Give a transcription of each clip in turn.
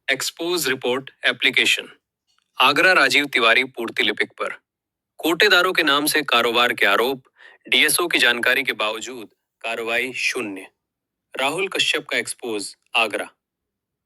Expose report application. Agra Rajiv Tiwari पूर्ति लिपिक पर कोटेदारों के नाम से कारोबार के आरोप। डीएसओ की जानकारी के बावजूद कार्रवाई शून्य। राहुल कश्यप का एक्सपोज। आगरा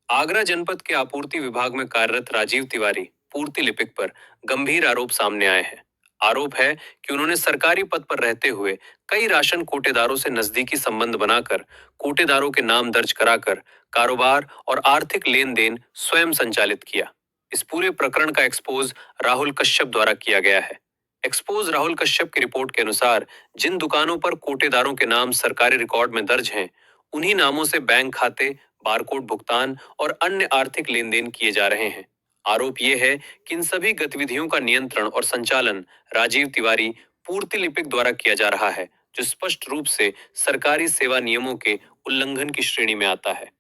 आगरा जनपद के आपूर्ति विभाग में कार्यरत राजीव तिवारी पूर्ति लिपिक पर गंभीर आरोप सामने आए हैं। आरोप है कि उन्होंने सरकारी पद पर रहते हुए कई राशन कोटेदारों से नजदीकी संबंध बनाकर कोटेदारों के नाम दर्ज कराकर कारोबार और आर्थिक लेन देन स्वयं संचालित किया। इस पूरे प्रकरण का एक्सपोज राहुल कश्यप द्वारा किया गया है। एक्सपोज राहुल कश्यप की रिपोर्ट के अनुसार जिन दुकानों पर कोटेदारों के नाम सरकारी रिकॉर्ड में दर्ज हैं, उन्हीं नामों से बैंक खाते, बारकोड भुगतान और अन्य आर्थिक लेन देन किए जा रहे हैं। आरोप यह है कि इन सभी गतिविधियों का नियंत्रण और संचालन राजीव तिवारी पूर्ति लिपिक द्वारा किया जा रहा है, जो स्पष्ट रूप से सरकारी सेवा नियमों के उल्लंघन की श्रेणी में आता है।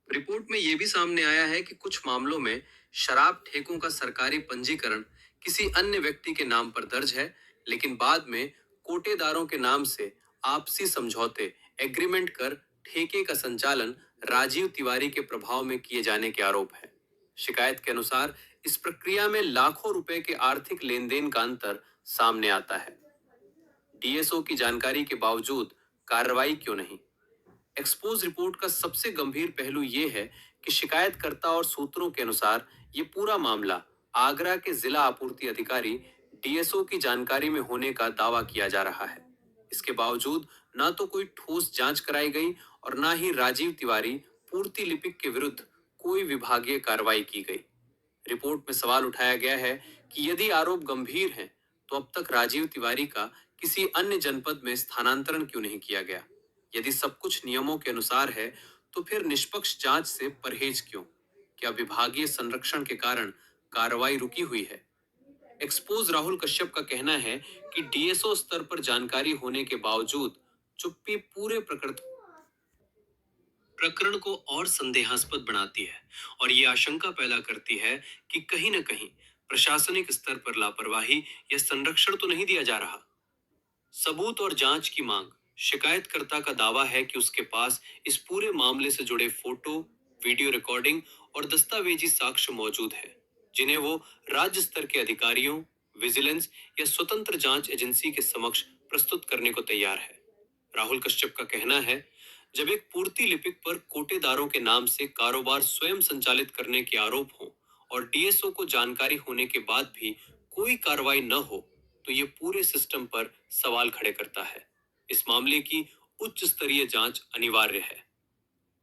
रिपोर्ट में यह भी सामने आया है कि कुछ मामलों में शराब ठेकों का सरकारी पंजीकरण किसी अन्य व्यक्ति के नाम पर दर्ज है, लेकिन बाद में कोटेदारों के नाम से आपसी समझौते एग्रीमेंट कर ठेके का संचालन राजीव तिवारी के प्रभाव में किए जाने के आरोप है। शिकायत के अनुसार इस प्रक्रिया में लाखों रुपए के आर्थिक लेन देन का अंतर सामने आता है। डीएसओ की जानकारी के बावजूद कार्रवाई क्यों नहीं? एक्सपोज रिपोर्ट का सबसे गंभीर पहलू यह है कि शिकायतकर्ता और सूत्रों के अनुसार यह पूरा मामला आगरा के जिला आपूर्ति अधिकारी डीएसओ की जानकारी में होने का दावा किया जा रहा है। इसके बावजूद न तो कोई ठोस जांच कराई गई और न ही राजीव तिवारी पूर्ति लिपिक के विरुद्ध कोई विभागीय कार्रवाई की गई। रिपोर्ट में सवाल उठाया गया है कि यदि आरोप गंभीर हैं, तो अब तक राजीव तिवारी का किसी अन्य जनपद में स्थानांतरण क्यों नहीं किया गया? यदि सब कुछ नियमों के अनुसार है, तो फिर निष्पक्ष जांच से परहेज क्यों? क्या विभागीय संरक्षण के कारण कार्रवाई रुकी हुई है? एक्सपोज राहुल कश्यप का कहना है कि डीएसओ स्तर पर जानकारी होने के बावजूद चुप्पी पूरे प्रकरण को और संदेहास्पद बनाती है और ये आशंका पैदा करती है कि कहीं न कहीं प्रशासनिक स्तर पर लापरवाही या संरक्षण तो नहीं दिया जा रहा। सबूत और जांच की मांग। शिकायतकर्ता का दावा है कि उसके पास इस पूरे मामले से जुड़े फोटो, वीडियो रिकॉर्डिंग और दस्तावेजी साक्ष्य मौजूद हैं, जिन्हें वो राज्य स्तर के अधिकारियों, विजिलेंस या स्वतंत्र जांच एजेंसी के समक्ष प्रस्तुत करने को तैयार है। राहुल कश्यप का कहना है, जब एक पूर्ति लिपिक पर कोटेदारों के नाम से कारोबार स्वयं संचालित करने के आरोप हो और डीएसओ को जानकारी होने के बाद भी कोई कार्रवाई न हो, तो ये पूरे सिस्टम पर सवाल खड़े करता है। इस मामले की उच्च स्तरीय जांच अनिवार्य है।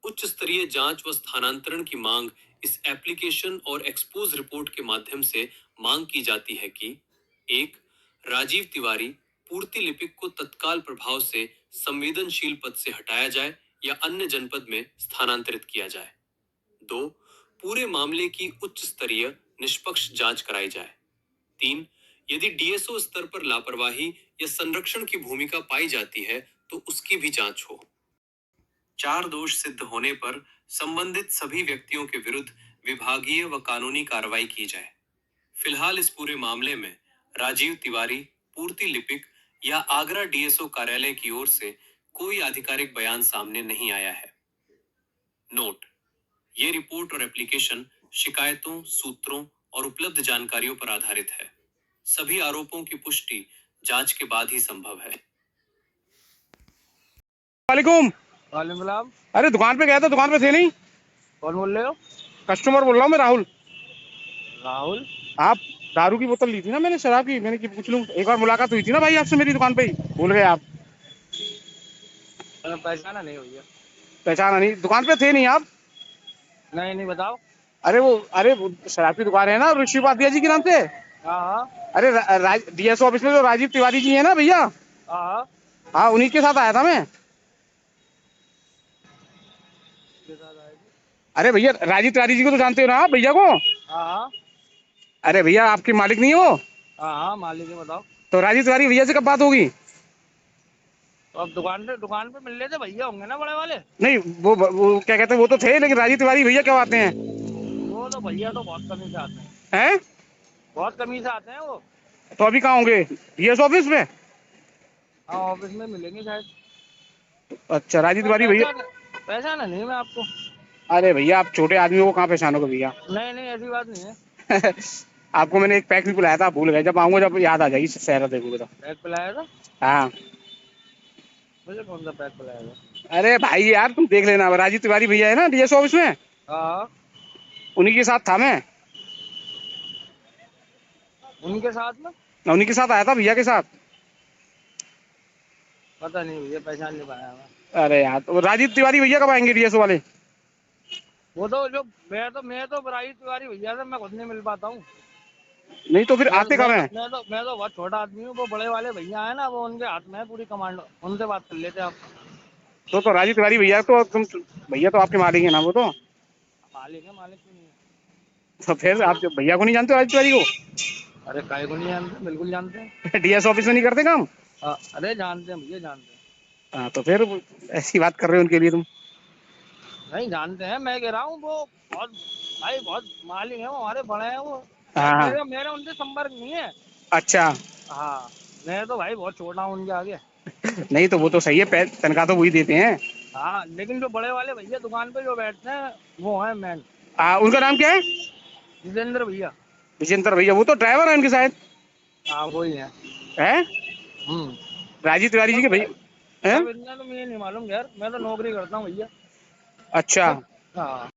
उच्च स्तरीय जांच व स्थानांतरण की मांग इस एप्लीकेशन और एक्सपोज रिपोर्ट के माध्यम से मांग की जाती है कि 1. राजीव तिवारी पूर्ति लिपिक को तत्काल प्रभाव से संवेदनशील पद से हटाया जाए या अन्य जनपद में स्थानांतरित किया जाए। 2. पूरे मामले की उच्च स्तरीय निष्पक्ष जांच कराई जाए। 3. यदि डीएसओ स्तर पर लापरवाही या संरक्षण की भूमिका पाई जाती है, तो उसकी भी जांच हो। 4. दोष सिद्ध होने पर संबंधित सभी व्यक्तियों के विरुद्ध विभागीय व कानूनी कार्रवाई की जाए। फिलहाल इस पूरे मामले में राजीव तिवारी पूर्ति लिपिक या आगरा डीएसओ कार्यालय की ओर से कोई आधिकारिक बयान सामने नहीं आया है। नोट: ये रिपोर्ट और एप्लीकेशन शिकायतों, सूत्रों और उपलब्ध जानकारियों पर आधारित है। सभी आरोपों की पुष्टि जांच के बाद ही संभव है। वालेकुम। वालेकुम सलाम। अरे दुकान पे गया था, दुकान पे थे नहीं? कौन बोल रहे हो? कस्टमर बोल रहा हूँ मैं, राहुल। राहुल? आप दारू की बोतल ली थी ना मैंने, शराब की। मैंने कि पूछ लूं, एक बार मुलाकात हुई थी ना भाई आपसे मेरी दुकान पे ही, भूल गए आप? पहचाना नहीं भैया। पहचाना नहीं? दुकान पे थे नहीं आप? नहीं बताओ। अरे वो शराब की दुकान है ना, ऋषि पातिया जी के नाम से। हाँ। अरे डीएसओ ऑफिस में जो राजीव तिवारी जी है ना भैया, हाँ। हाँ उन्हीं के साथ आया था मैं। अरे भैया राजीव तिवारी जी को तो जानते हो ना आप, भैया को? हाँ। अरे भैया आपके मालिक नहीं है वो? हाँ मालिक है, बताओ। तो राजीव तिवारी भैया से कब बात होगी? तो अब दुकान पे मिल रहे थे भैया, होंगे ना बड़े वाले। नहीं वो क्या कहते हैं, वो तो थे, लेकिन राजीव तिवारी भैया कब आते हैं? वो तो भैया तो बहुत कमी से आते हैं। हैं? बहुत कमी से आते हैं वो। तो अभी कहाँ होंगे? डीएस ऑफिस में? हाँ ऑफिस में मिलेंगे शायद। अच्छा राजीव तिवारी भैया। पहचाना नहीं मैं आपको। अरे भैया आप छोटे आदमियों को कहाँ पहचानोगे भैया। नहीं नहीं ऐसी बात नहीं है। आपको मैंने एक पैक भी पिलाया था, भूल गए, जब आऊंगा जब याद आ जाएगी शहर देखोगे तो। पैक पिलाया था? हाँ। मुझे कौन सा पैक पिलाया था? अरे भाई यार तुम देख लेना, राजीव तिवारी भैया है ना डीएसओ ऑफिस में, हाँ उन्हीं के साथ था मैं। उनके साथ में? उन्हीं के साथ आया था, भैया के साथ। पता नहीं भैया, पहचान नहीं पाया मैं। अरे यार तो राजीव तिवारी भैया कब आएंगे डीएसओ वाले? वो तो जो मैं तो राजीव तिवारी भैया से मैं खुद नहीं मिल पाता हूँ। नहीं तो फिर आते कब हैं? मैं तो बहुत छोटा आदमी हूँ। वो बड़े वाले भैया है ना, वो उनके हाथ में है पूरी कमांड, उनसे बात कर लेते आप। तो राजीव तिवारी भैया तो तुम, भैया तो आपके मालिक है ना वो तो। मालिक है, मालिक क्यों नहीं है? तो फिर आप जो भैया को नहीं जानते हो राजीव तिवारी अरे काहे को नहीं जानते, बिल्कुल जानते हैं। को? डीएसओ ऑफिस में नहीं करते काम? अरे जानते हैं भैया, जानते हैं। हाँ तो फिर ऐसी बात कर रहे हो उनके लिए तुम। नहीं जानते हैं, मैं कह रहा हूँ वो बहुत, भाई बहुत मालिक है वो, हमारे बड़े हैं वो। हाँ हाँ। मेरे मेरे उनसे संपर्क नहीं है। अच्छा। हाँ, मैं तो भाई बहुत छोटा हूँ उनके आगे। नहीं तो वो तो सही है, तनख्वाह तो वही देते हैं। हाँ लेकिन जो बड़े वाले भैया दुकान पे जो बैठते हैं वो है मैन। उनका नाम क्या है? जितेंद्र भैया। विजेंद्र भैया, वो तो ड्राइवर है उनके शायद। हाँ वही है। है हम्म। राजीव तिवारी जी के अब भैया हैं? अब इतना तो मुझे नहीं मालूम यार, मैं तो नौकरी करता हूँ भैया। अच्छा। हाँ।